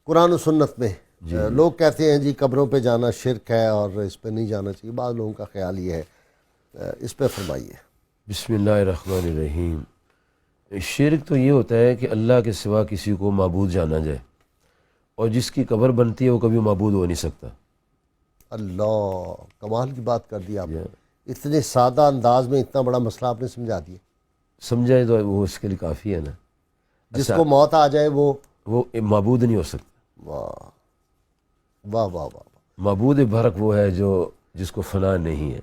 قرآن و سنت میں لوگ کہتے ہیں جی قبروں پہ جانا شرک ہے اور اس پہ نہیں جانا چاہیے، بعض لوگوں کا خیال یہ ہے، اس پہ فرمائیے۔ بسم اللہ الرحمن الرحیم۔ شرک تو یہ ہوتا ہے کہ اللہ کے سوا کسی کو معبود جانا جائے، اور جس کی قبر بنتی ہے وہ کبھی معبود ہو نہیں سکتا۔ اللہ، کمال کی بات کر دی آپ نے، اتنے سادہ انداز میں اتنا بڑا مسئلہ آپ نے سمجھا دیا۔ سمجھائے تو وہ اس کے لیے کافی ہے نا۔ جس کو موت آ جائے وہ معبود نہیں ہو سکتا۔ واہ واہ واہ واہ۔ معبود برحق وہ ہے جو جس کو فنا نہیں ہے۔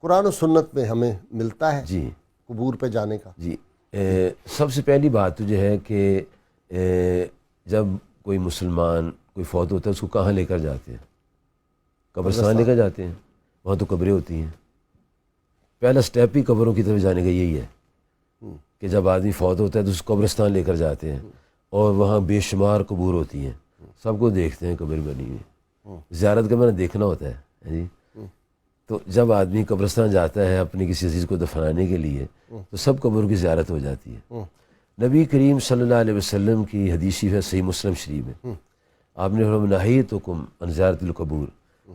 قرآن و سنت میں ہمیں ملتا ہے جی قبور پہ جانے کا؟ جی سب سے پہلی بات تو یہ ہے کہ جب کوئی مسلمان کوئی فوت ہوتا ہے اس کو کہاں لے کر جاتے ہیں؟ قبرستان لے کر جاتے ہیں، وہاں تو قبریں ہوتی ہیں۔ پہلا سٹیپ ہی قبروں کی طرف جانے کا یہی ہے کہ جب آدمی فوت ہوتا ہے تو اس کو قبرستان لے کر جاتے ہیں، اور وہاں بے شمار قبور ہوتی ہیں، سب کو دیکھتے ہیں قبر بنی ہوئی۔ زیارت کا میں نے دیکھنا ہوتا ہے جی۔ تو جب آدمی قبرستان جاتا ہے اپنی کسی عزیز کو دفنانے کے لیے تو سب قبروں کی زیارت ہو جاتی ہے۔ نبی کریم صلی اللہ علیہ وسلم کی حدیث ہے صحیح مسلم شریف میں، آپ نے فرمایا نہیتکم عن زیارت القبور،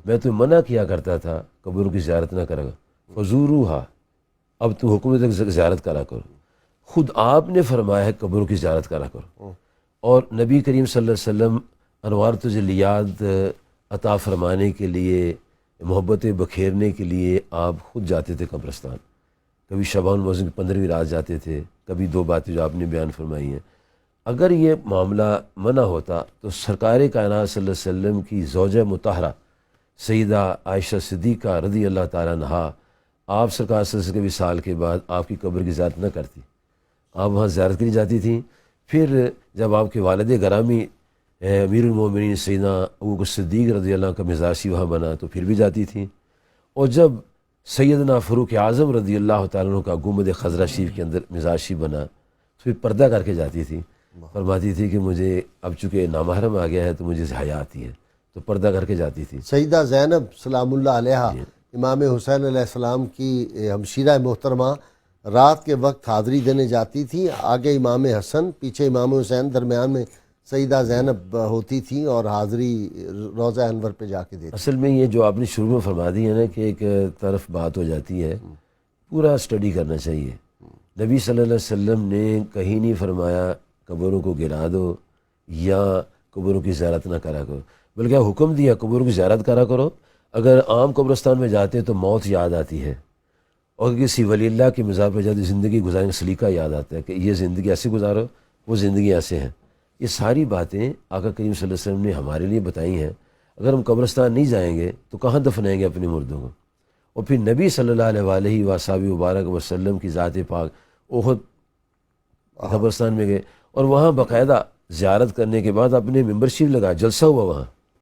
میں تو منع کیا کرتا تھا قبروں کی زیارت نہ کرا فزوروہا، اب تو حکم تک زیارت کرا کرو۔ خود آپ نے فرمایا ہے قبروں کی زیارت کرا کرو، اور نبی کریم صلی اللہ علیہ وسلم انوار تجلیات عطا فرمانے کے لیے، محبت بکھیرنے کے لیے آپ خود جاتے تھے قبرستان۔ کبھی شعبان المعظم کی 15ویں رات جاتے تھے، کبھی 2 باتیں جو آپ نے بیان فرمائی ہیں۔ اگر یہ معاملہ منع ہوتا تو سرکار کائنات صلی اللہ علیہ وسلم کی زوجہ مطہرہ سیدہ عائشہ صدیقہ رضی اللہ تعالیٰ عنہا، آپ سرکار صلی اللہ علیہ وسلم کے وصال کے بعد آپ کی قبر کی زیارت نہ کرتی، آپ وہاں زیارت کے لیے جاتی تھیں۔ پھر جب آپ کے والد گرامی امیر المومنین سیدنا ابوبکر صدیق رضی اللہ عنہ کا مزاج وہاں بنا تو پھر بھی جاتی تھیں، اور جب سیدنا فاروق اعظم رضی اللہ تعالیٰ عنہ کا گنبد خضرا شریف کے اندر مزاج بنا تو پھر پردہ کر کے جاتی تھی۔ فرماتی تھی کہ مجھے اب چونکہ نامحرم آ گیا ہے تو مجھے حیا آتی ہے، تو پردہ کر کے جاتی تھی۔ سیدہ زینب سلام اللہ علیہا امام حسین علیہ السلام کی ہمشیرہ محترمہ رات کے وقت حاضری دینے جاتی تھی، آگے امام حسن، پیچھے امام حسین، درمیان میں سیدہ زینب ہوتی تھی، اور حاضری روضہ انور پہ جا کے دیتی۔ اصل میں یہ جو آپ نے شروع میں فرما دی ہے نا کہ ایک طرف بات ہو جاتی ہے، پورا اسٹڈی کرنا چاہیے۔ نبی صلی اللہ علیہ وسلم نے کہیں نہیں فرمایا قبروں کو گرا دو یا قبروں کی زیارت نہ کرا کرو، بلکہ حکم دیا قبروں کی زیارت کرا کرو۔ اگر عام قبرستان میں جاتے تو موت یاد آتی ہے، اور کسی ولی اللہ کے مزار پہ جاتے زندگی گزارنے کا سلیقہ یاد آتا ہے کہ یہ زندگی ایسے گزارو، وہ زندگی ایسے ہیں۔ یہ ساری باتیں آقا کریم صلی اللہ علیہ وسلم نے ہمارے لیے بتائی ہیں۔ اگر ہم قبرستان نہیں جائیں گے تو کہاں دفنائیں گے اپنے مردوں کو؟ اور پھر نبی صلی اللہ علیہ وآلہ مبارک وسلم کی ذات پاک احد قبرستان میں گئے، اور وہاں باقاعدہ زیارت کرنے کے بعد اپنے ممبر شریف لگا، جلسہ ہوا وہاں،